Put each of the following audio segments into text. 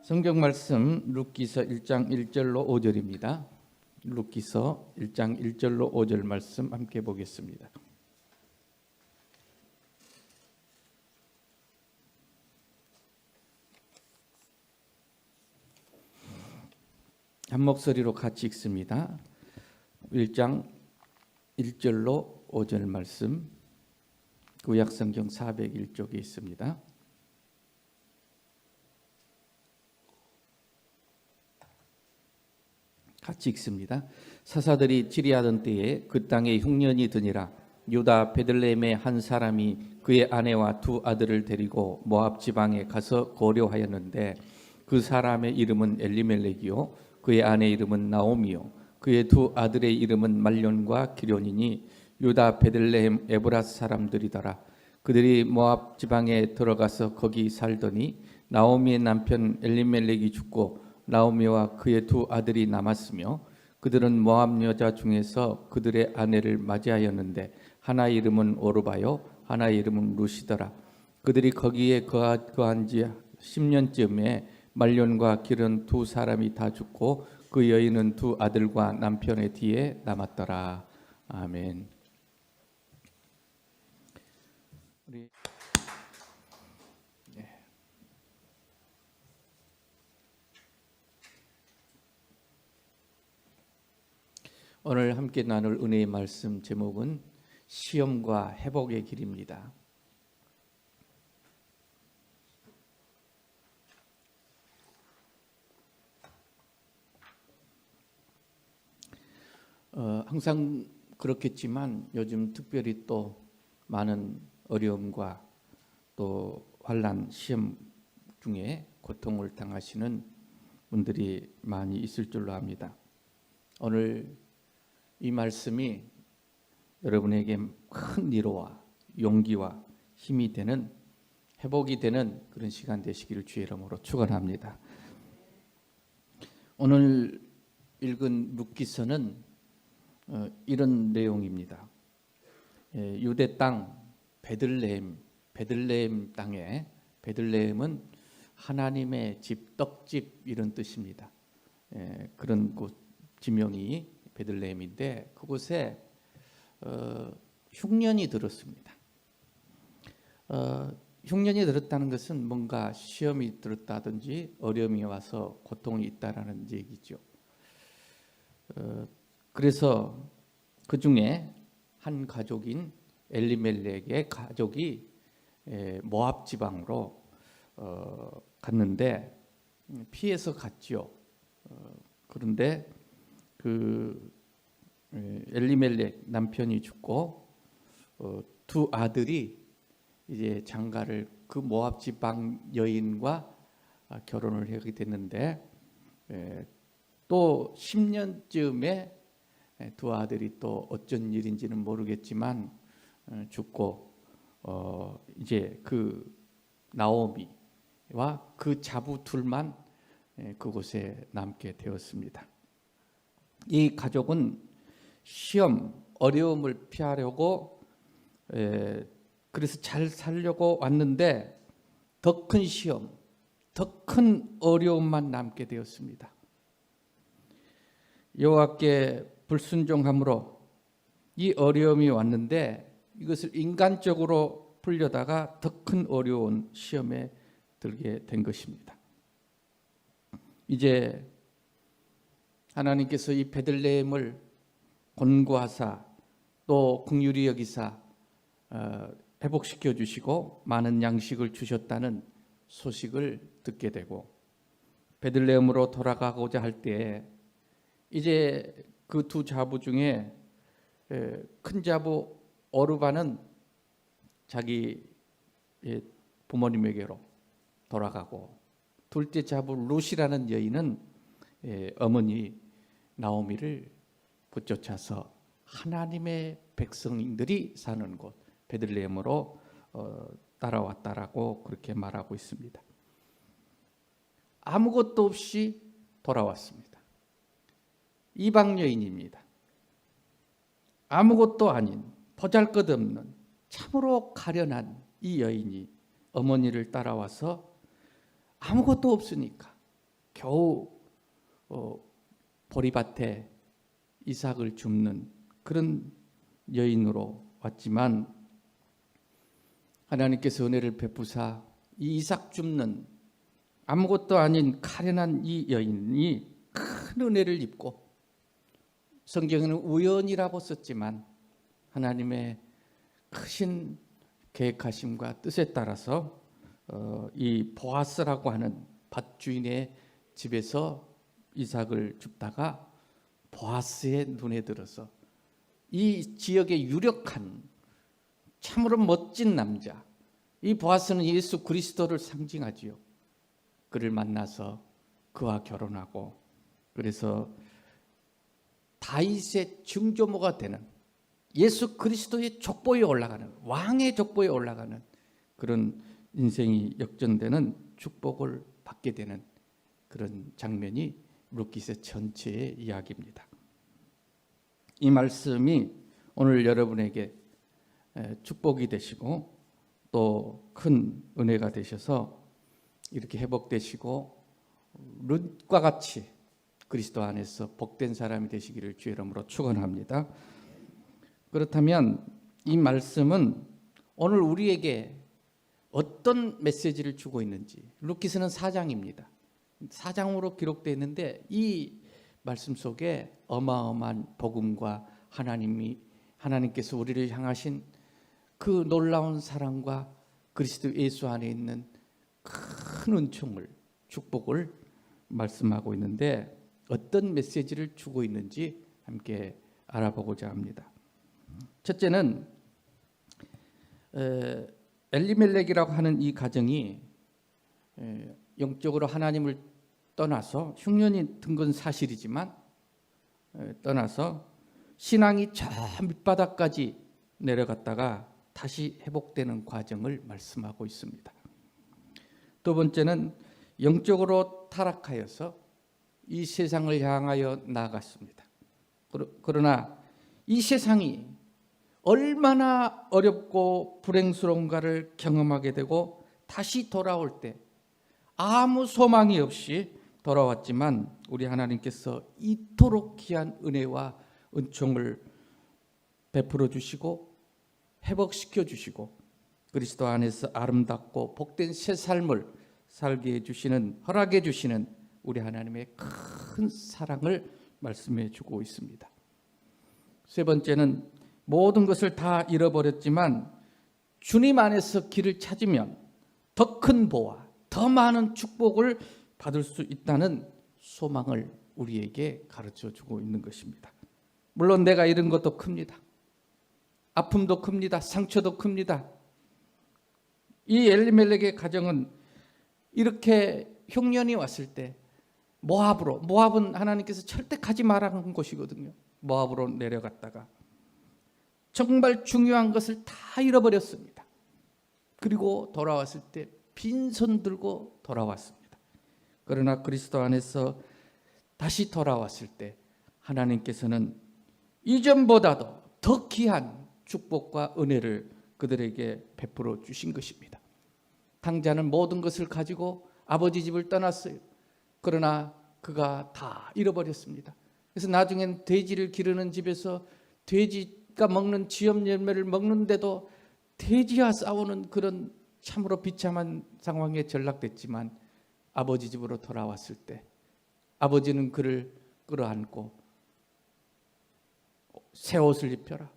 성경 말씀 룻기서 1장 1절로 5절입니다. 룻기서 1장 1절로 5절 말씀 함께 보겠습니다. 한 목소리로 같이 읽습니다. 1장 1절로 5절 말씀 구약성경 401쪽에 있습니다. 같이 읽습니다. 사사들이 치리하던 때에 그 땅에 흉년이 드니라. 유다 베들레헴의 한 사람이 그의 아내와 두 아들을 데리고 모압 지방에 가서 거류하였는데 그 사람의 이름은 엘리멜렉이요 그의 아내 이름은 나오미요 그의 두 아들의 이름은 말론과 기련이니 유다 베들레헴 에브라스 사람들이더라. 그들이 모압 지방에 들어가서 거기 살더니 나오미의 남편 엘리멜렉이 죽고 나오미와 그의 두 아들이 남았으며 그들은 모압 여자 중에서 그들의 아내를 맞이하였는데 하나의 이름은 오르바요 하나의 이름은 룻이더라. 그들이 거기에 거한 지 10년쯤에 말론과 기른 두 사람이 다 죽고 그 여인은 두 아들과 남편의 뒤에 남았더라. 아멘. 오늘 함께 나눌 은혜의 말씀 제목은 시험과 회복의 길입니다. 항상 그렇겠지만 요즘 특별히 또 많은 어려움과 또 환난 시험 중에 고통을 당하시는 분들이 많이 있을 줄로 압니다. 오늘 이 말씀이 여러분에게 큰 위로와 용기와 힘이 되는 회복이 되는 그런 시간 되시기를 주의 이름으로 축원합니다. 오늘 읽은 룻기서는 이런 내용입니다. 유대 땅 베들레헴 땅에 베들레헴은 하나님의 집, 떡집 이런 뜻입니다. 그런 곳 지명이 베들레헴인데 그곳에 흉년이 들었습니다. 흉년이 들었다는 것은 뭔가 시험이 들었다든지 어려움이 와서 고통이 있다라는 얘기죠. 그래서 그 중에 한 가족인 엘리멜렉의 가족이 모압 지방으로 갔는데 피해서 갔죠. 그런데 그 엘리멜렉 남편이 죽고 두 아들이 이제 장가를 그 모압 지방 여인과 결혼을 하게 됐는데 또 10년쯤에 두 아들이 또 어쩐 일인지는 모르겠지만 죽고 이제 그 나오미와 그 자부 둘만 그곳에 남게 되었습니다. 이 가족은 시험, 어려움을 피하려고 그래서 잘 살려고 왔는데 더 큰 시험, 더 큰 어려움만 남게 되었습니다. 여호와께 불순종함으로 이 어려움이 왔는데 이것을 인간적으로 풀려다가 더 큰 어려운 시험에 들게 된 것입니다. 이제 하나님께서 이 베들레헴을 권고하사 또 긍휼히 여기사 회복시켜 주시고 많은 양식을 주셨다는 소식을 듣게 되고 베들레헴으로 돌아가고자 할 때에 이제 그 두 자부 중에 큰 자부 오르바는 자기 부모님에게로 돌아가고 둘째 자부 룻이라는 여인은 어머니 나오미를 붙쫓아서 하나님의 백성들이 사는 곳 베들레헴으로 따라왔다라고 그렇게 말하고 있습니다. 아무것도 없이 돌아왔습니다. 이방 여인입니다. 아무것도 아닌 보잘것없는 참으로 가련한 이 여인이 어머니를 따라와서 아무것도 없으니까 겨우 보리밭에 이삭을 줍는 그런 여인으로 왔지만 하나님께서 은혜를 베푸사 이 이삭 줍는 아무것도 아닌 가련한 이 여인이 큰 은혜를 입고, 성경에는 우연이라고 썼지만 하나님의 크신 계획하심과 뜻에 따라서 이 보아스라고 하는 밭주인의 집에서 이삭을 줍다가 보아스의 눈에 들어서 이 지역의 유력한 참으로 멋진 남자, 이 보아스는 예수 그리스도를 상징하지요. 그를 만나서 그와 결혼하고, 그래서 다윗의 증조모가 되는 예수 그리스도의 족보에 올라가는, 왕의 족보에 올라가는 그런 인생이 역전되는 축복을 받게 되는 그런 장면이 룻기서 전체의 이야기입니다. 이 말씀이 오늘 여러분에게 축복이 되시고 또 큰 은혜가 되셔서 이렇게 회복되시고 룻과 같이 그리스도 안에서 복된 사람이 되시기를 주의 이름으로 축원합니다. 그렇다면 이 말씀은 오늘 우리에게 어떤 메시지를 주고 있는지, 룻기서는 4장입니다. 4장으로 기록되어 있는데 이 말씀 속에 어마어마한 복음과 하나님께서 우리를 향하신 그 놀라운 사랑과 그리스도 예수 안에 있는 큰 은총을, 축복을 말씀하고 있는데 어떤 메시지를 주고 있는지 함께 알아보고자 합니다. 첫째는 엘리멜렉이라고 하는 이 가정이 영적으로 하나님을 떠나서 흉년이 든 건 사실이지만 떠나서 신앙이 저 밑바닥까지 내려갔다가 다시 회복되는 과정을 말씀하고 있습니다. 두 번째는 영적으로 타락하여서 이 세상을 향하여 나아갔습니다. 그러나 이 세상이 얼마나 어렵고 불행스러운가를 경험하게 되고 다시 돌아올 때 아무 소망이 없이 돌아왔지만 우리 하나님께서 이토록 귀한 은혜와 은총을 베풀어 주시고 회복시켜 주시고 그리스도 안에서 아름답고 복된 새 삶을 살게 해주시는, 허락해 주시는 우리 하나님의 큰 사랑을 말씀해 주고 있습니다. 세 번째는 모든 것을 다 잃어버렸지만 주님 안에서 길을 찾으면 더 큰 보화, 더 많은 축복을 받을 수 있다는 소망을 우리에게 가르쳐 주고 있는 것입니다. 물론 내가 잃은 것도 큽니다. 아픔도 큽니다. 상처도 큽니다. 이 엘리멜렉의 가정은 이렇게 흉년이 왔을 때 모압은 하나님께서 절대 가지 말라는 곳이거든요. 모압으로 내려갔다가 정말 중요한 것을 다 잃어버렸습니다. 그리고 돌아왔을 때 빈손 들고 돌아왔습니다. 그러나 그리스도 안에서 다시 돌아왔을 때 하나님께서는 이전보다도 더 귀한 축복과 은혜를 그들에게 베풀어 주신 것입니다. 당자는 모든 것을 가지고 아버지 집을 떠났어요. 그러나 그가 다 잃어버렸습니다. 그래서 나중엔 돼지를 기르는 집에서 돼지가 먹는 지엽 열매를 먹는데도 돼지와 싸우는 그런 참으로 비참한 상황에 전락됐지만 아버지 집으로 돌아왔을 때 아버지는 그를 끌어안고 새 옷을 입혀라,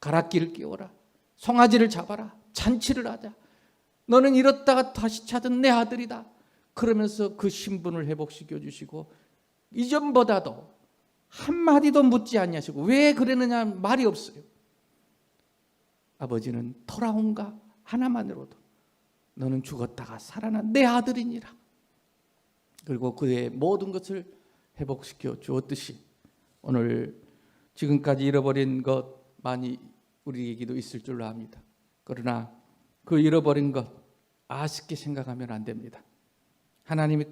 가락기를 끼워라, 송아지를 잡아라, 잔치를 하자. 너는 잃었다가 다시 찾은 내 아들이다. 그러면서 그 신분을 회복시켜 주시고 이전보다도 한마디도 묻지 않냐시고 왜 그러느냐 말이 없어요. 아버지는 돌아온가 하나만으로도 너는 죽었다가 살아난 내 아들이니라. 그리고 그의 모든 것을 회복시켜 주었듯이 오늘 지금까지 잃어버린 것 많이 우리에게도 있을 줄로 압니다. 그러나 그 잃어버린 것 아쉽게 생각하면 안 됩니다. 하나님이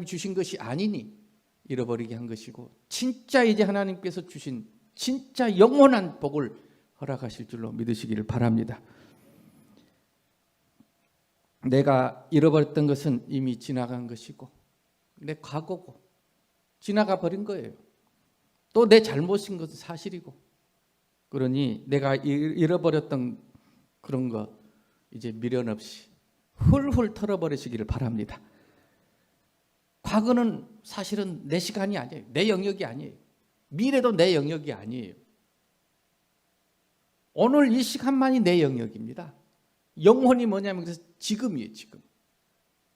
주신 것이 아니니 잃어버리게 한 것이고 진짜 이제 하나님께서 주신 진짜 영원한 복을 허락하실 줄로 믿으시기를 바랍니다. 내가 잃어버렸던 것은 이미 지나간 것이고 내 과거고 지나가 버린 거예요. 또 내 잘못인 것은 사실이고, 그러니 내가 잃어버렸던 그런 거 이제 미련 없이 훌훌 털어버리시기를 바랍니다. 과거는 사실은 내 시간이 아니에요. 내 영역이 아니에요. 미래도 내 영역이 아니에요. 오늘 이 시간만이 내 영역입니다. 영혼이 뭐냐면 그래서 지금이에요.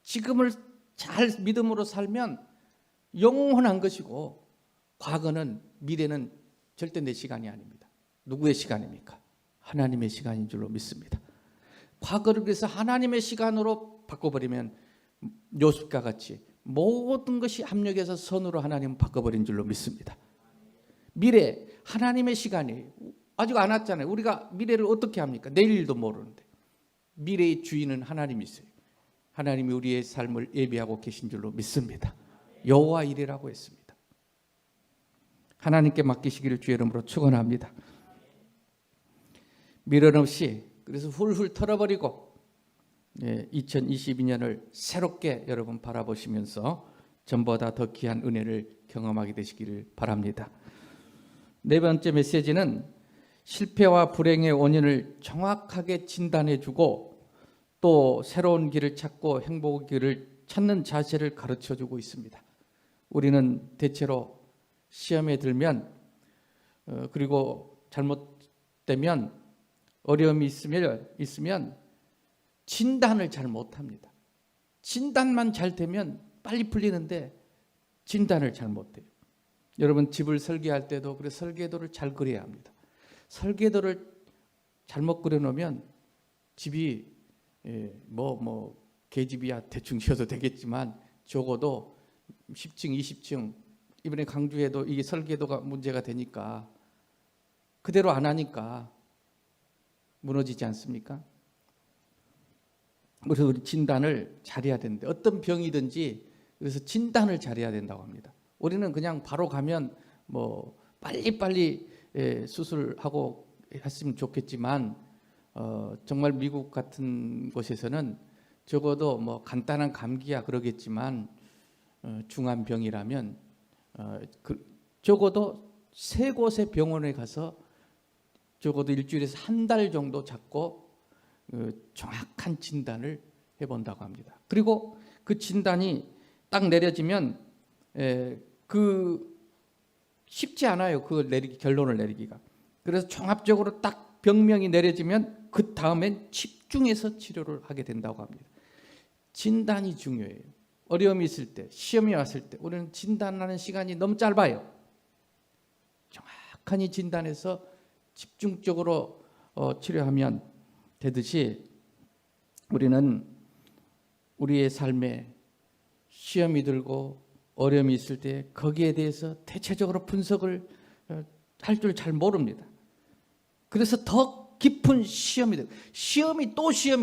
지금을 잘 믿음으로 살면 영원한 것이고, 과거는 미래는 절대 내 시간이 아닙니다. 누구의 시간입니까? 하나님의 시간인 줄로 믿습니다. 과거를 그래서 하나님의 시간으로 바꿔버리면 요셉과 같이 모든 것이 합력해서 선으로 하나님은 바꿔버린 줄로 믿습니다. 미래 하나님의 시간이에요. 아직 안 왔잖아요. 우리가 미래를 어떻게 합니까? 내일 일도 모르는데. 미래의 주인은 하나님이세요. 하나님이 우리의 삶을 예비하고 계신 줄로 믿습니다. 여호와 이레라고 했습니다. 하나님께 맡기시기를 주의 이름으로 축원합니다. 미련 없이 그래서 훌훌 털어버리고 2022년을 새롭게 여러분 바라보시면서 전보다 더 귀한 은혜를 경험하게 되시기를 바랍니다. 네 번째 메시지는 실패와 불행의 원인을 정확하게 진단해주고 또 새로운 길을 찾고 행복의 길을 찾는 자세를 가르쳐주고 있습니다. 우리는 대체로 시험에 들면 그리고 잘못되면 어려움이 있으면 진단을 잘 못합니다. 진단만 잘 되면 빨리 풀리는데 진단을 잘 못해요. 여러분 집을 설계할 때도 그래 설계도를 잘 그려야 합니다. 설계도를 잘못 그려놓으면 집이 계집이야 대충 지어도 되겠지만 적어도 10층 20층 이번에 강주에도 이게 설계도가 문제가 되니까 그대로 안 하니까 무너지지 않습니까? 그래서 우리 진단을 잘해야 되는데 어떤 병이든지 그래서 진단을 잘해야 된다고 합니다. 우리는 그냥 바로 가면 빨리빨리 수술하고 했으면 좋겠지만 정말 미국 같은 곳에서는 적어도 간단한 감기야 그러겠지만 중한 병이라면 적어도 3곳의 병원에 가서 적어도 일주일에서 1달 정도 잡고 정확한 진단을 해본다고 합니다. 그리고 그 진단이 딱 내려지면 쉽지 않아요. 결론을 내리기가. 그래서 종합적으로 딱 병명이 내려지면 그 다음엔 집중해서 치료를 하게 된다고 합니다. 진단이 중요해요. 어려움이 있을 때, 시험이 왔을 때 우리는 진단하는 시간이 너무 짧아요. 정확하니 진단해서 집중적으로 치료하면 되듯이 우리는 우리의 삶에 시험이 들고 어려움이 있을 때 거기에 대해서 대체적으로 분석을 할 줄 잘 모릅니다. 그래서 더 깊은 시험이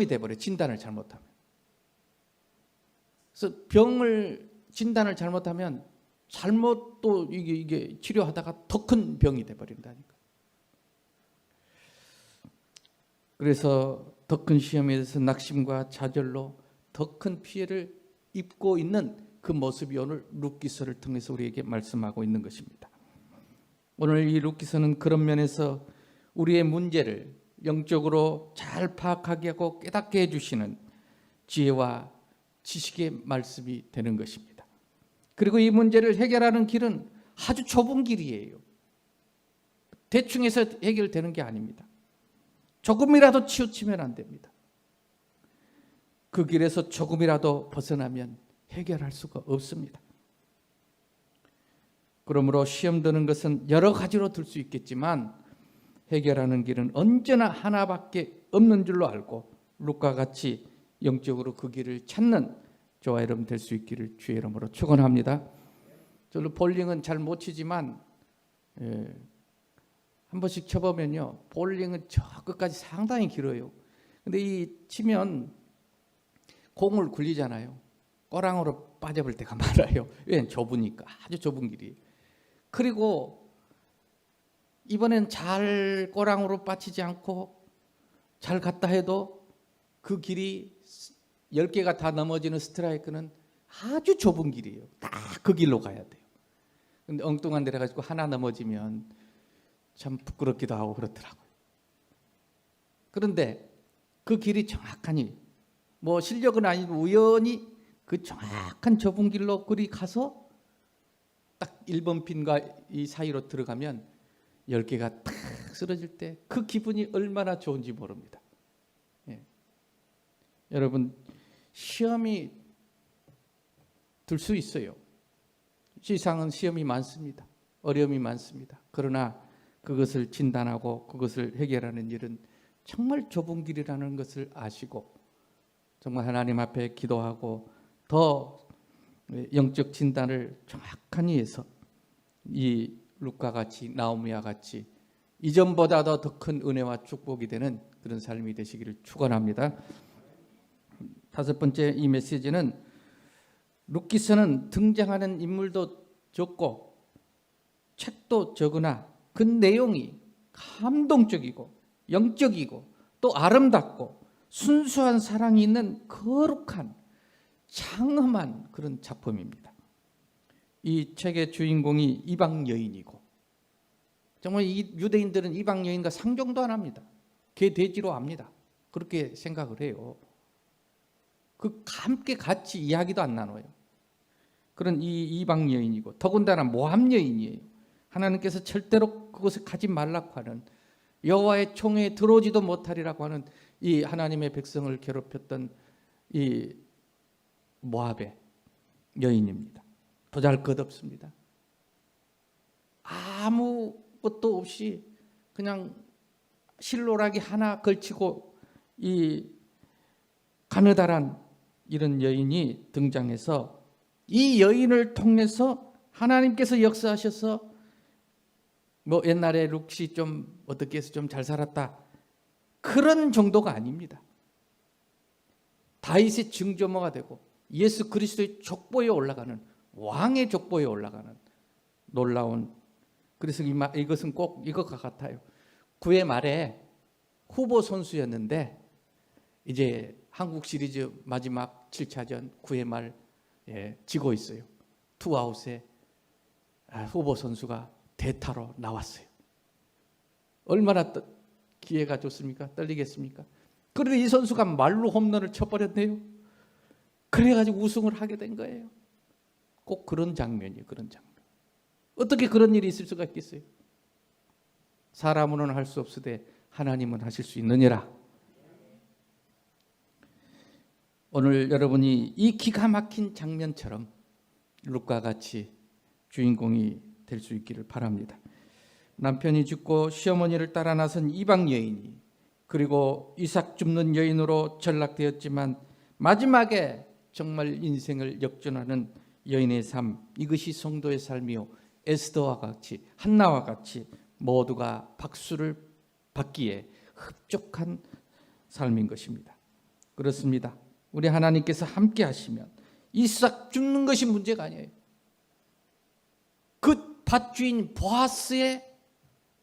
돼버려요. 진단을 잘못하면. 그래서 병을 진단을 잘못하면 또 이게 치료하다가 더 큰 병이 돼버린다니까. 그래서 더 큰 시험에 대해서 낙심과 좌절로 더 큰 피해를 입고 있는 그 모습이 오늘 룻기서를 통해서 우리에게 말씀하고 있는 것입니다. 오늘 이 룻기서는 그런 면에서 우리의 문제를 영적으로 잘 파악하게 하고 깨닫게 해주시는 지혜와 지식의 말씀이 되는 것입니다. 그리고 이 문제를 해결하는 길은 아주 좁은 길이에요. 대충 해서 해결되는 게 아닙니다. 조금이라도 치우치면 안 됩니다. 그 길에서 조금이라도 벗어나면 해결할 수가 없습니다. 그러므로 시험 드는 것은 여러 가지로 들 수 있겠지만 해결하는 길은 언제나 하나밖에 없는 줄로 알고 룻과 같이 영적으로 그 길을 찾는 저와 여러분 될 수 있기를 주의 이름으로 축원합니다. 저는 볼링은 잘 못 치지만 한 번씩 쳐보면요, 볼링은 저 끝까지 상당히 길어요. 근데 이 치면 공을 굴리잖아요. 꼬랑으로 빠져볼 때가 많아요. 왜냐하면 좁으니까. 아주 좁은 길이. 그리고 이번엔 잘 꼬랑으로 빠지지 않고 잘 갔다 해도 그 길이 10개가 다 넘어지는 스트라이크는 아주 좁은 길이에요. 딱 그 길로 가야 돼요. 근데 엉뚱한 데라 가지고 하나 넘어지면 참 부끄럽기도 하고 그렇더라고요. 그런데 그 길이 정확하니 뭐 실력은 아니고 우연히 그 정확한 좁은 길로 그리 가서 딱 1번 핀과 이 사이로 들어가면 10개가 탁 쓰러질 때 그 기분이 얼마나 좋은지 모릅니다. 예. 여러분 시험이 들 수 있어요. 세상은 시험이 많습니다. 어려움이 많습니다. 그러나 그것을 진단하고 그것을 해결하는 일은 정말 좁은 길이라는 것을 아시고 정말 하나님 앞에 기도하고 더 영적 진단을 정확하니 해서 이 룻과 같이 나오미와 같이 이전보다도 더 큰 은혜와 축복이 되는 그런 삶이 되시기를 축원합니다. 5번째 이 메시지는 룻기서는 등장하는 인물도 적고 책도 적으나 그 내용이 감동적이고 영적이고 또 아름답고 순수한 사랑이 있는 거룩한 장엄한 그런 작품입니다. 이 책의 주인공이 이방 여인이고 정말 이 유대인들은 이방 여인과 상종도 안 합니다. 개 돼지로 합니다. 그렇게 생각을 해요. 그 함께 같이 이야기도 안 나눠요. 그런 이 이방 여인이고 더군다나 모함 여인이에요. 하나님께서 절대로 그것을 가지 말라고 하는 여호와의 총회에 들어오지도 못하리라고 하는 이 하나님의 백성을 괴롭혔던 이 모압의 여인입니다. 보잘것없습니다. 아무것도 없이 그냥 실로라기 하나 걸치고 이 가느다란 이런 여인이 등장해서 이 여인을 통해서 하나님께서 역사하셔서 뭐 옛날에 룻이 좀 어떻게 해서 좀 잘 살았다 그런 정도가 아닙니다. 다윗의 증조모가 되고 예수 그리스도의 족보에 올라가는 왕의 족보에 올라가는 놀라운, 그래서 이것은 꼭 이것과 같아요. 9회 말에 후보 선수였는데 이제 한국 시리즈 마지막 7차전 9회 말 지고 있어요. 투아웃에 후보 선수가 대타로 나왔어요. 얼마나 기회가 좋습니까? 떨리겠습니까? 그런데 이 선수가 말로 홈런을 쳐버렸네요. 그래가지고 우승을 하게 된 거예요. 꼭 그런 장면이에요. 그런 장면. 어떻게 그런 일이 있을 수가 있겠어요? 사람으로는 할 수 없으되 하나님은 하실 수 있느니라. 오늘 여러분이 이 기가 막힌 장면처럼 룻과 같이 주인공이 될 수 있기를 바랍니다. 남편이 죽고 시어머니를 따라 나선 이방 여인이 그리고 이삭 줍는 여인으로 전락되었지만 마지막에 정말 인생을 역전하는 여인의 삶, 이것이 성도의 삶이요 에스더와 같이 한나와 같이 모두가 박수를 받기에 흡족한 삶인 것입니다. 그렇습니다. 우리 하나님께서 함께 하시면 이삭 줍는 것이 문제가 아니에요. 그 밭주인 보아스의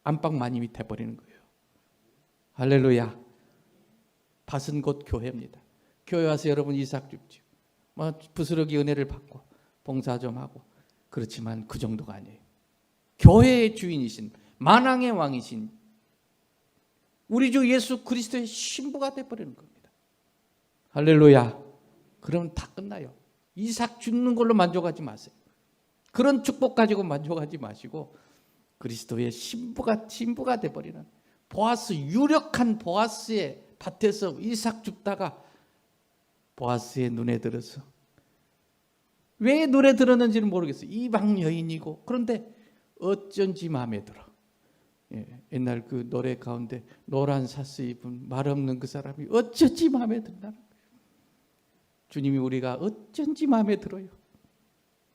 안방마님이 돼버리는 거예요. 할렐루야. 밭은 곧 교회입니다. 교회 와서 여러분 이삭 줍죠. 뭐 부스러기 은혜를 받고 봉사 좀 하고 그렇지만 그 정도가 아니에요. 교회의 주인이신 만왕의 왕이신 우리 주 예수 그리스도의 신부가 돼버리는 겁니다. 할렐루야. 그러면 다 끝나요. 이삭 줍는 걸로 만족하지 마세요. 그런 축복 가지고 만족하지 마시고 그리스도의 신부가 돼버리는 보아스, 유력한 보아스의 밭에서 이삭 줍다가 보아스의 눈에 들어서 왜 눈에 들었는지는 모르겠어요. 이방 여인이고 그런데 어쩐지 마음에 들어. 옛날 그 노래 가운데 노란 사스 입은 말없는 그 사람이 어쩐지 마음에 든다는 거예요. 주님이 우리가 어쩐지 마음에 들어요.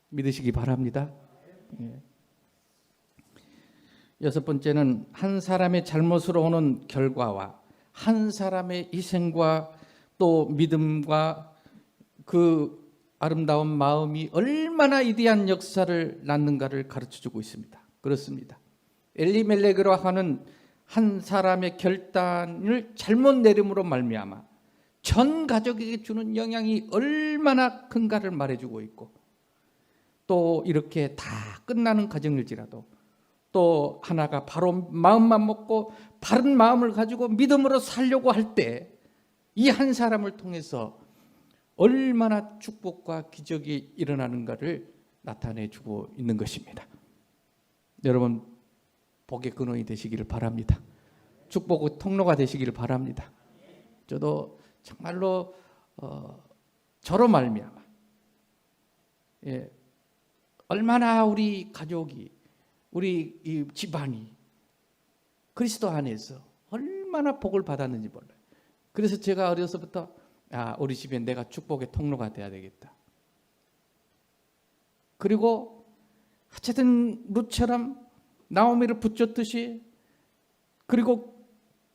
믿으시기 바랍니다. 6번째는 한 사람의 잘못으로 오는 결과와 한 사람의 희생과 또 믿음과 그 아름다운 마음이 얼마나 위대한 역사를 낳는가를 가르쳐주고 있습니다. 그렇습니다. 엘리멜렉으로 하는 한 사람의 결단을 잘못 내림으로 말미암아 전 가족에게 주는 영향이 얼마나 얼마나 큰가를 말해주고 있고, 또 이렇게 다 끝나는 과정일지라도 또 하나가 바로 마음만 먹고 바른 마음을 가지고 믿음으로 살려고 할 때 이 한 사람을 통해서 얼마나 축복과 기적이 일어나는가를 나타내주고 있는 것입니다. 여러분, 복의 근원이 되시기를 바랍니다. 축복의 통로가 되시기를 바랍니다. 저도 정말로 저로 말미암아 얼마나 우리 가족이, 우리 이 집안이 그리스도 안에서 얼마나 복을 받았는지 몰라요. 그래서 제가 어려서부터 우리 집에 내가 축복의 통로가 돼야 되겠다. 그리고 어쨌든 룻처럼 나오미를 붙였듯이, 그리고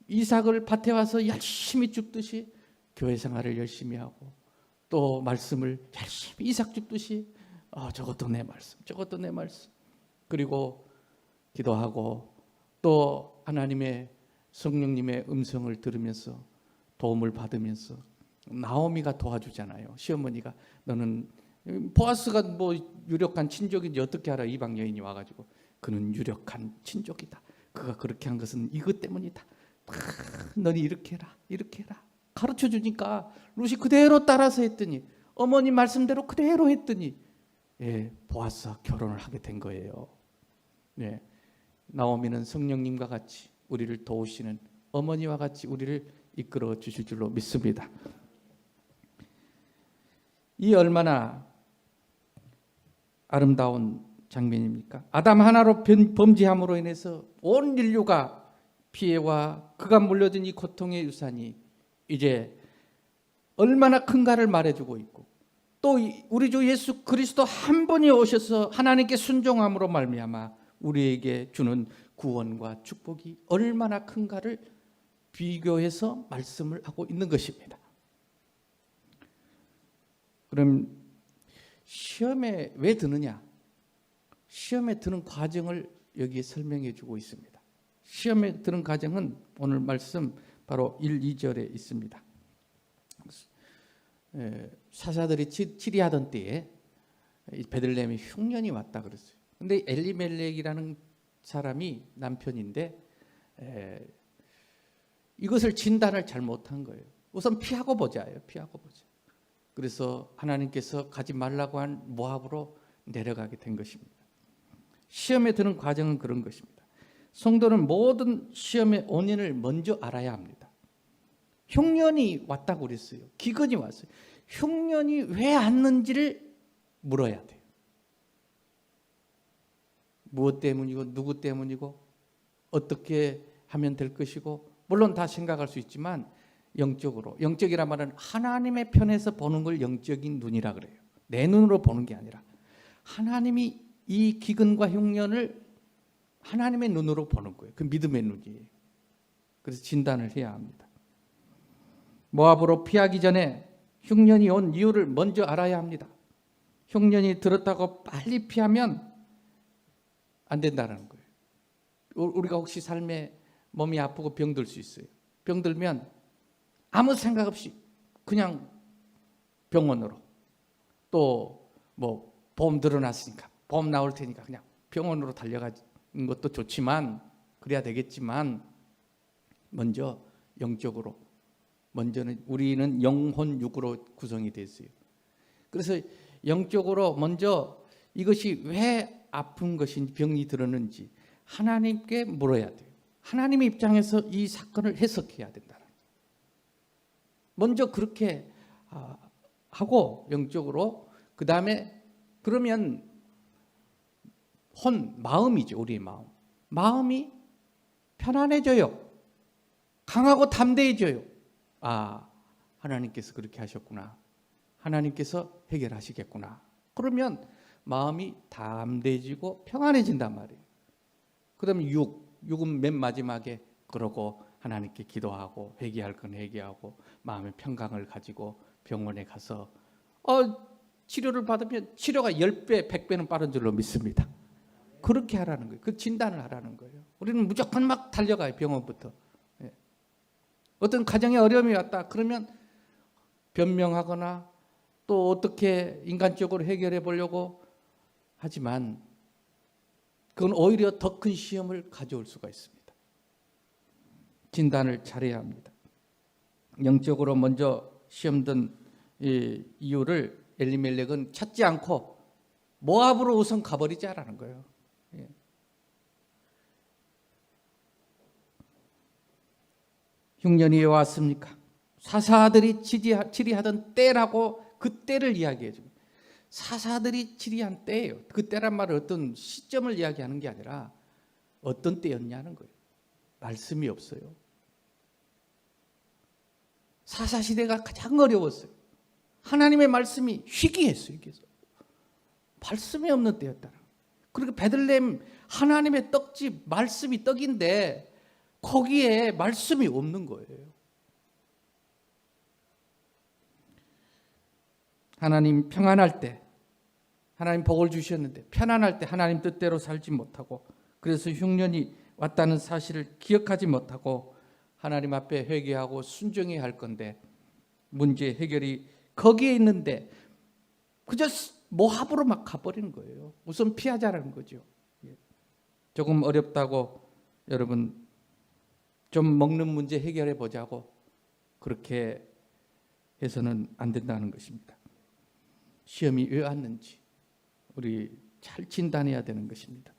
이삭을 밭에 와서 열심히 줍듯이 교회 생활을 열심히 하고, 또 말씀을 열심히 이삭 줍듯이 저것도 내 말씀, 저것도 내 말씀, 그리고 기도하고 또 하나님의 성령님의 음성을 들으면서 도움을 받으면서, 나오미가 도와주잖아요. 시어머니가 너는, 보아스가 뭐 유력한 친족인지 어떻게 알아? 이방 여인이 와가지고 그는 유력한 친족이다. 그가 그렇게 한 것은 이것 때문이다. 너는 이렇게 해라, 이렇게 해라. 가르쳐 주니까 룻이 그대로 따라서 했더니, 어머니 말씀대로 그대로 했더니 보아스와 결혼을 하게 된 거예요. 나오미는 성령님과 같이 우리를 도우시는 어머니와 같이 우리를 이끌어 주실 줄로 믿습니다. 이 얼마나 아름다운 장면입니까? 아담 하나로 범죄함으로 인해서 온 인류가 피해와 그가 물려준 이 고통의 유산이 이제 얼마나 큰가를 말해주고 있고, 또 우리 주 예수 그리스도 한 분이 오셔서 하나님께 순종함으로 말미암아 우리에게 주는 구원과 축복이 얼마나 큰가를 비교해서 말씀을 하고 있는 것입니다. 그럼 시험에 왜 드느냐? 시험에 드는 과정을 여기에 설명해 주고 있습니다. 시험에 드는 과정은 오늘 말씀 바로 1, 2절에 있습니다. 사사들이 치리하던 때에 베들레헴에 흉년이 왔다 그랬어요. 근데 엘리멜렉이라는 사람이 남편인데 이것을 진단을 잘못한 거예요. 우선 피하고 보자예요. 피하고 보자. 그래서 하나님께서 가지 말라고 한 모압으로 내려가게 된 것입니다. 시험에 드는 과정은 그런 것입니다. 성도는 모든 시험의 원인을 먼저 알아야 합니다. 흉년이 왔다고 그랬어요. 기근이 왔어요. 흉년이 왜 왔는지를 물어야 돼요. 무엇 때문이고 누구 때문이고 어떻게 하면 될 것이고, 물론 다 생각할 수 있지만 영적으로, 영적이란 말은 하나님의 편에서 보는 걸 영적인 눈이라 그래요. 내 눈으로 보는 게 아니라 하나님이 이 기근과 흉년을 하나님의 눈으로 보는 거예요. 그 믿음의 눈이에요. 그래서 진단을 해야 합니다. 모압으로 피하기 전에 흉년이 온 이유를 먼저 알아야 합니다. 흉년이 들었다고 빨리 피하면 안 된다는 거예요. 우리가 혹시 삶에 몸이 아프고 병들 수 있어요. 병들면 아무 생각 없이 그냥 병원으로, 또 뭐 보험 들어놨으니까 보험 나올 테니까 그냥 병원으로 달려가는 것도 좋지만, 그래야 되겠지만, 먼저 영적으로, 먼저는 우리는 영혼 육으로 구성이 되어 있어요. 그래서 영적으로 먼저 이것이 왜 아픈 것인지, 병이 들었는지 하나님께 물어야 돼요. 하나님의 입장에서 이 사건을 해석해야 된다. 먼저 그렇게 하고 영적으로, 그 다음에 그러면 마음이죠. 우리의 마음이 편안해져요. 강하고 담대해져요. 하나님께서 그렇게 하셨구나, 하나님께서 해결하시겠구나. 그러면 마음이 담대해지고 평안해진단 말이에요. 그러면 육은 맨 마지막에 그러고 하나님께 기도하고 회개할 건 회개하고 마음의 평강을 가지고 병원에 가서 치료를 받으면 치료가 10배, 100배는 빠른 줄로 믿습니다. 그렇게 하라는 거예요. 그 진단을 하라는 거예요. 우리는 무조건 막 달려가요. 병원부터. 어떤 가정에 어려움이 왔다 그러면 변명하거나 또 어떻게 인간적으로 해결해 보려고 하지만 그건 오히려 더 큰 시험을 가져올 수가 있습니다. 진단을 잘해야 합니다. 영적으로 먼저 시험 든 이유를 엘리멜렉은 찾지 않고 모압으로 우선 가버리자라는 거예요. 흉년이 왜 왔습니까? 사사들이 치리하던 때라고 그 때를 이야기해 줍니다. 사사들이 치리한 때예요. 그 때란 말은 어떤 시점을 이야기하는 게 아니라 어떤 때였냐는 거예요. 말씀이 없어요. 사사시대가 가장 어려웠어요. 하나님의 말씀이 희귀했어요. 말씀이 없는 때였다. 그리고 베들레헴 하나님의 떡집, 말씀이 떡인데 거기에 말씀이 없는 거예요. 하나님 평안할 때, 하나님 복을 주셨는데 편안할 때 하나님 뜻대로 살지 못하고, 그래서 흉년이 왔다는 사실을 기억하지 못하고 하나님 앞에 회개하고 순종해야 할 건데, 문제 해결이 거기에 있는데 그저 모압으로 막 가버리는 거예요. 우선 피하자라는 거죠. 조금 어렵다고 여러분 좀 먹는 문제 해결해 보자고 그렇게 해서는 안 된다는 것입니다. 시험이 왜 왔는지 우리 잘 진단해야 되는 것입니다.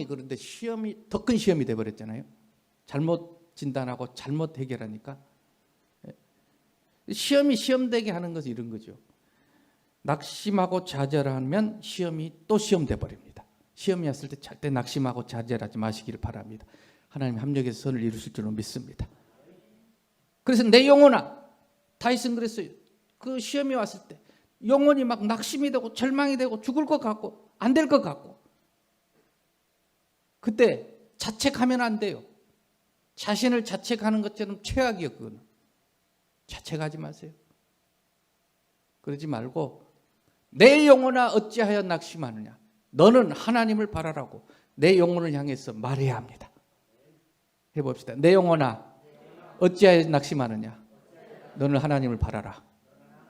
그런데 시험이 더 큰 시험이 돼버렸잖아요. 잘못 진단하고 잘못 해결하니까. 시험이 시험되게 하는 것은 이런 거죠. 낙심하고 좌절하면 시험이 또 시험 돼버립니다. 시험이 왔을 때 절대 낙심하고 좌절하지 마시기를 바랍니다. 하나님 합력해서 선을 이루실 줄로 믿습니다. 그래서 내 영혼아, 다윗은 그랬어요. 그 시험이 왔을 때 영혼이 막 낙심이 되고 절망이 되고 죽을 것 같고 안 될 것 같고, 그때 자책하면 안 돼요. 자신을 자책하는 것처럼 최악이에요. 그거는 자책하지 마세요. 그러지 말고 내 영혼아 어찌하여 낙심하느냐, 너는 하나님을 바라라고 내 영혼을 향해서 말해야 합니다. 해봅시다. 내 영혼아 어찌하여 낙심하느냐, 너는 하나님을 바라라.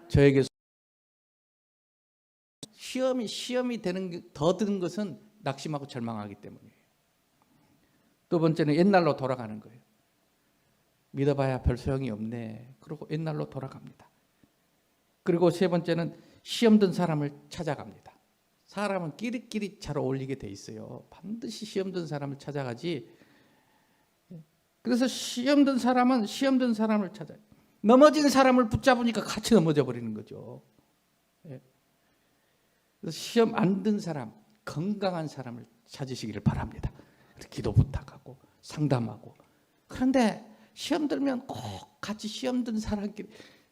저에게 시험이 더 드는 것은 낙심하고 절망하기 때문이에요. 두 번째는 옛날로 돌아가는 거예요. 믿어봐야 별 소용이 없네. 그러고 옛날로 돌아갑니다. 그리고 세 번째는 시험 든 사람을 찾아갑니다. 사람은 끼리끼리 잘 어울리게 돼 있어요. 반드시 시험 든 사람을 찾아가지. 그래서 시험 든 사람은 시험 든 사람을 찾아요. 넘어진 사람을 붙잡으니까 같이 넘어져 버리는 거죠. 그래서 시험 안 든 사람, 건강한 사람을 찾으시기를 바랍니다. 기도 부탁하고 상담하고. 그런데 시험 들면 꼭 같이 시험 든 사람끼리,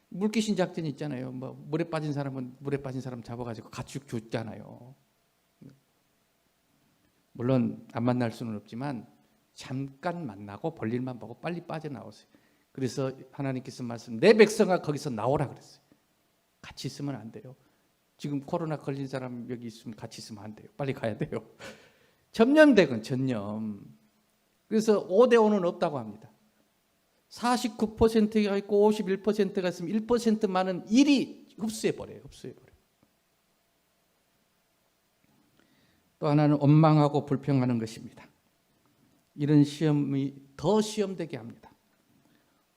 물귀신 작전 있잖아요. 뭐 물에 빠진 사람은 물에 빠진 사람 잡아가지고 같이 죽잖아요. 물론 안 만날 수는 없지만 잠깐 만나고 볼일만 보고 빨리 빠져나오세요. 그래서 하나님께서 말씀, 내 백성아 거기서 나오라 그랬어요. 같이 있으면 안 돼요. 지금 코로나 걸린 사람 여기 있으면 같이 있으면 안 돼요. 빨리 가야 돼요. 전염되건 전염. 그래서 5대5는 없다고 합니다. 49%가 있고 51%가 있으면 1% 많은 1이 흡수해버려요. 또 하나는 원망하고 불평하는 것입니다. 이런 시험이 더 시험되게 합니다.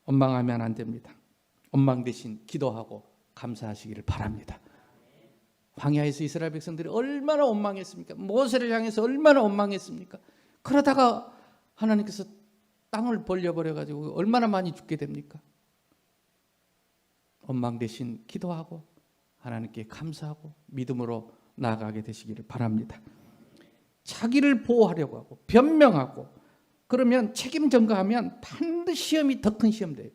원망하면 안 됩니다. 원망 대신 기도하고 감사하시기를 바랍니다. 광야에서 이스라엘 백성들이 얼마나 원망했습니까? 모세를 향해서 얼마나 원망했습니까? 그러다가 하나님께서 땅을 벌려버려가지고 얼마나 많이 죽게 됩니까? 원망 대신 기도하고 하나님께 감사하고 믿음으로 나아가게 되시기를 바랍니다. 자기를 보호하려고 하고 변명하고 그러면 책임 전가하면 반드시 시험이 더 큰 시험 돼요.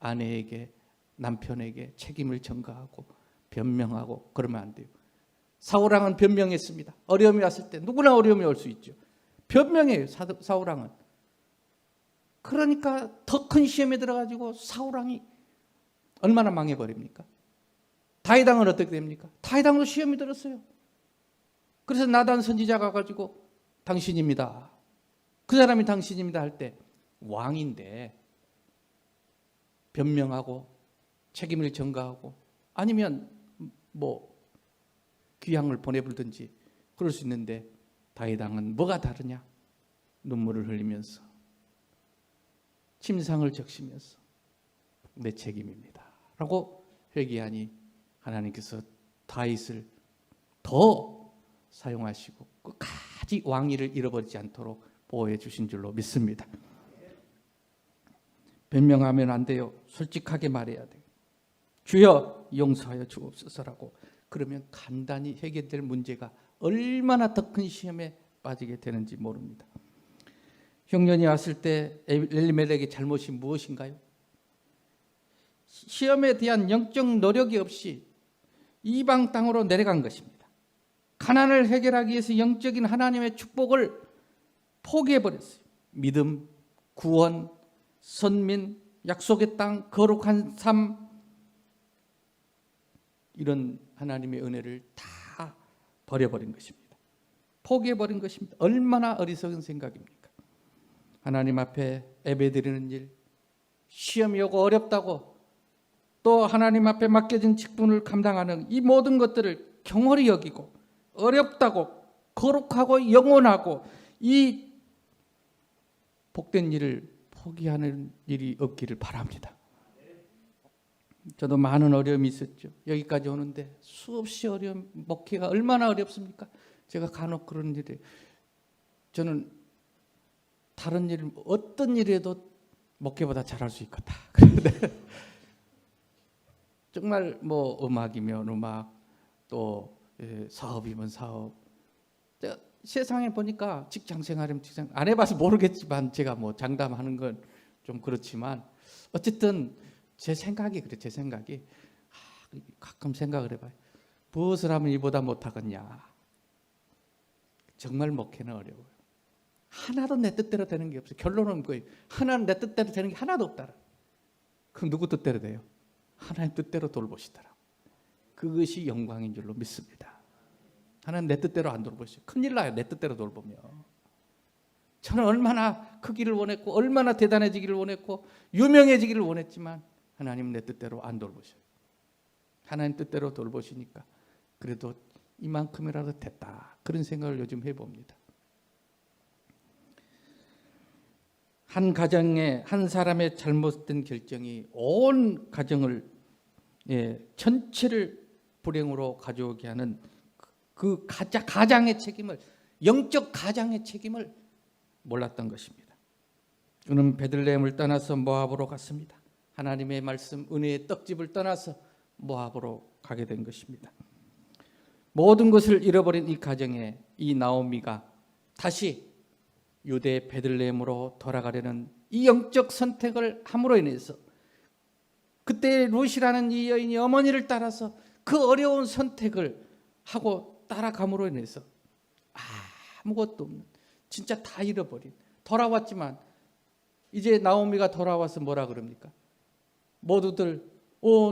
아내에게 남편에게 책임을 전가하고 변명하고 그러면 안 돼요. 사울왕은 변명했습니다. 어려움이 왔을 때 누구나 어려움이 올 수 있죠. 변명해요. 사울왕은. 그러니까 더 큰 시험에 들어가지고 사울왕이 얼마나 망해버립니까? 다윗왕은 어떻게 됩니까? 다윗왕도 시험이 들었어요. 그래서 나단 선지자가 가지고 당신입니다. 그 사람이 당신입니다 할 때 왕인데 변명하고 책임을 전가하고 아니면 뭐 귀향을 보내불든지 그럴 수 있는데 다윗왕은 뭐가 다르냐? 눈물을 흘리면서 침상을 적시면서 내 책임입니다 라고 회개하니 하나님께서 다윗을 더 사용하시고 끝까지 왕위를 잃어버리지 않도록 보호해 주신 줄로 믿습니다. 변명하면 안 돼요. 솔직하게 말해야 돼요. 주여 용서하여 주옵소서라고. 그러면 간단히 해결될 문제가 얼마나 더 큰 시험에 빠지게 되는지 모릅니다. 흉년이 왔을 때 엘리멜렉의 잘못이 무엇인가요? 시험에 대한 영적 노력이 없이 이방 땅으로 내려간 것입니다. 가난을 해결하기 위해서 영적인 하나님의 축복을 포기해버렸어요. 믿음, 구원, 선민, 약속의 땅, 거룩한 삶, 이런 하나님의 은혜를 다 버려버린 것입니다. 포기해버린 것입니다. 얼마나 어리석은 생각입니까? 하나님 앞에 예배드리는 일, 시험이 오고 어렵다고 또 하나님 앞에 맡겨진 직분을 감당하는 이 모든 것들을 경홀히 여기고 어렵다고 거룩하고 영원하고 이 복된 일을 포기하는 일이 없기를 바랍니다. 저도 많은 어려움이 있었죠. 여기까지 오는데 수없이 어려움, 목회가 얼마나 어렵습니까? 제가 간혹 그런 일에 저는 다른 일, 어떤 일에도 목회보다 잘할 수 있겠다. 그런데 정말 뭐 음악이면 음악, 또 사업이면 사업. 제가 세상에 보니까 직장 생활이면 직장, 안 해봐서 모르겠지만 제가 뭐 장담하는 건 좀 그렇지만 어쨌든 제 생각이 그래. 제 생각이 가끔 생각을 해봐요. 무엇을 하면 이보다 못하겠냐. 정말 목회는 어려워요. 하나도 내 뜻대로 되는 게 없어요. 결론은 거예요. 하나는 내 뜻대로 되는 게 하나도 없다. 그럼 누구 뜻대로 돼요? 하나님 뜻대로 돌보시더라. 그것이 영광인 줄로 믿습니다. 하나님 내 뜻대로 안 돌보시죠. 큰일 나요. 내 뜻대로 돌보면. 저는 얼마나 크기를 원했고 얼마나 대단해지기를 원했고 유명해지기를 원했지만 하나님 내 뜻대로 안 돌보셔요. 하나님 뜻대로 돌보시니까 그래도 이만큼이라도 됐다. 그런 생각을 요즘 해봅니다. 한 가정에 한 사람의 잘못된 결정이 온 가정을 전체를 불행으로 가져오게 하는 그 가장의 책임을, 영적 가장의 책임을 몰랐던 것입니다. 그는 베들레헴을 떠나서 모압으로 갔습니다. 하나님의 말씀, 은혜의 떡집을 떠나서 모압으로 가게 된 것입니다. 모든 것을 잃어버린 이 가정에 이 나오미가 다시 유대 베들레헴으로 돌아가려는 이 영적 선택을 함으로 인해서 그때 룻이라는 이 여인이 어머니를 따라서 그 어려운 선택을 하고 따라감으로 인해서 아무것도 없는, 진짜 다 잃어버린, 돌아왔지만 이제 나오미가 돌아와서 뭐라 그럽니까? 모두들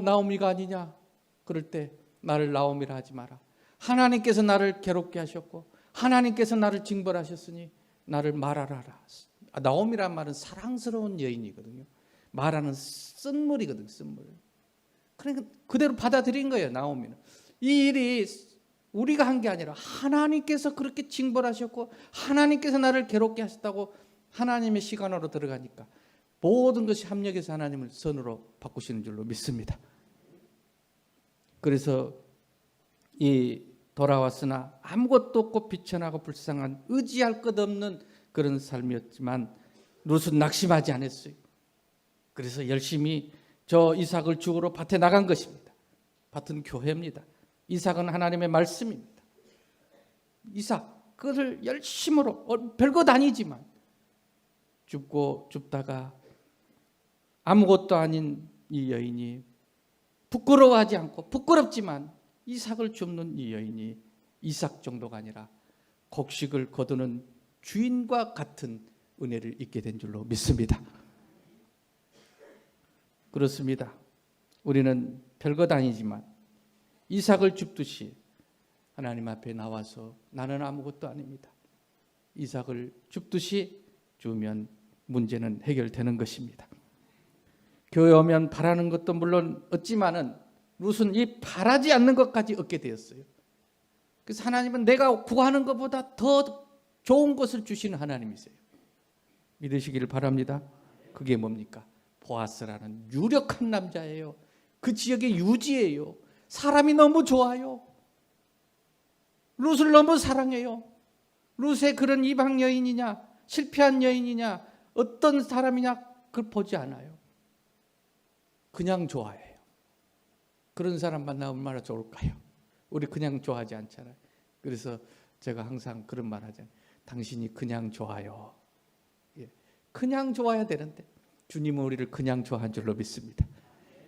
나오미가 아니냐? 그럴 때 나를 나오미라 하지 마라. 하나님께서 나를 괴롭게 하셨고 하나님께서 나를 징벌하셨으니 나를 말하라. 나오미란 말은 사랑스러운 여인이거든요. 말하는 쓴물이거든요. 쓴물. 그러니까 그대로 받아들인 거예요. 나오미는. 이 일이 우리가 한 게 아니라 하나님께서 그렇게 징벌하셨고 하나님께서 나를 괴롭게 하셨다고 하나님의 시간으로 들어가니까 모든 것이 합력해서 하나님을 선으로 바꾸시는 줄로 믿습니다. 그래서 이 돌아왔으나 아무것도 없고 비천하고 불쌍한 의지할 것 없는 그런 삶이었지만 룻은 낙심하지 않았어요. 그래서 열심히 저 이삭을 죽으러 밭에 나간 것입니다. 밭은 교회입니다. 이삭은 하나님의 말씀입니다. 이삭, 그것을 열심으로 별것 아니지만 줍다가 아무것도 아닌 이 여인이 부끄러워하지 않고 부끄럽지만 이삭을 줍는 이 여인이 이삭 정도가 아니라 곡식을 거두는 주인과 같은 은혜를 잊게 된 줄로 믿습니다. 그렇습니다. 우리는 별것 아니지만 이삭을 줍듯이 하나님 앞에 나와서 나는 아무것도 아닙니다. 이삭을 줍듯이 주면 문제는 해결되는 것입니다. 교회 오면 바라는 것도 물론 없지만은 룻은 이 바라지 않는 것까지 얻게 되었어요. 그래서 하나님은 내가 구하는 것보다 더 좋은 것을 주시는 하나님이세요. 믿으시기를 바랍니다. 그게 뭡니까? 보아스라는 유력한 남자예요. 그 지역의 유지예요. 사람이 너무 좋아요. 룻을 너무 사랑해요. 룻의 그런 이방 여인이냐, 실패한 여인이냐, 어떤 사람이냐 그걸 보지 않아요. 그냥 좋아해요. 그런 사람 만나면 얼마나 좋을까요? 우리 그냥 좋아하지 않잖아요. 그래서 제가 항상 그런 말 하잖아요. 당신이 그냥 좋아요. 예. 그냥 좋아야 되는데 주님은 우리를 그냥 좋아한 줄로 믿습니다.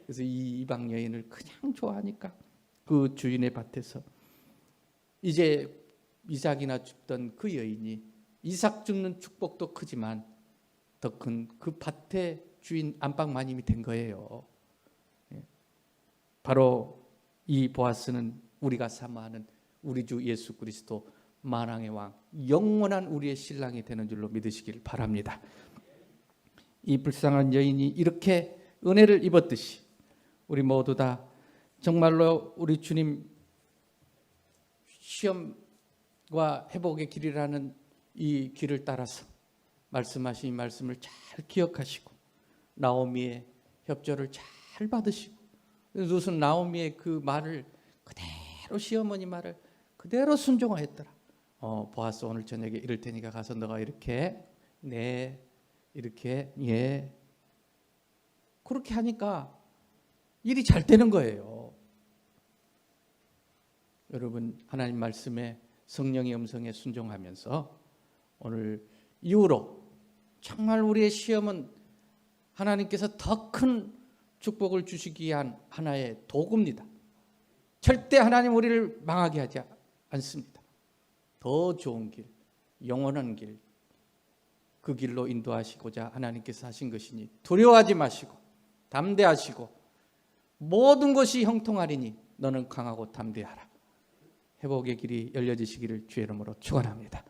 그래서 이 이방 여인을 그냥 좋아하니까 그 주인의 밭에서 이제 이삭이나 죽던 그 여인이 이삭 죽는 축복도 크지만 더 큰 그 밭의 주인 안방마님이 된 거예요. 바로 이 보아스는 우리가 사모하는 우리 주 예수 그리스도 만왕의 왕, 영원한 우리의 신랑이 되는 줄로 믿으시길 바랍니다. 이 불쌍한 여인이 이렇게 은혜를 입었듯이 우리 모두 다 정말로 우리 주님 시험과 회복의 길이라는 이 길을 따라서 말씀하신 이 말씀을 잘 기억하시고 나오미의 협조를 잘 받으시고 룻은 나오미의 그 말을 그대로 시어머니 말을 그대로 순종하였더라. 보아스 오늘 저녁에 이럴 테니까 가서 너가 이렇게 네 이렇게 예 그렇게 하니까 일이 잘 되는 거예요. 여러분 하나님 말씀에 성령의 음성에 순종하면서 오늘 이후로 정말 우리의 시험은 하나님께서 더 큰 축복을 주시기 위한 하나의 도구입니다. 절대 하나님 우리를 망하게 하지 않습니다. 더 좋은 길, 영원한 길, 그 길로 인도하시고자 하나님께서 하신 것이니 두려워하지 마시고 담대하시고 모든 것이 형통하리니 너는 강하고 담대하라. 회복의 길이 열려지시기를 주의 이름으로 축원합니다.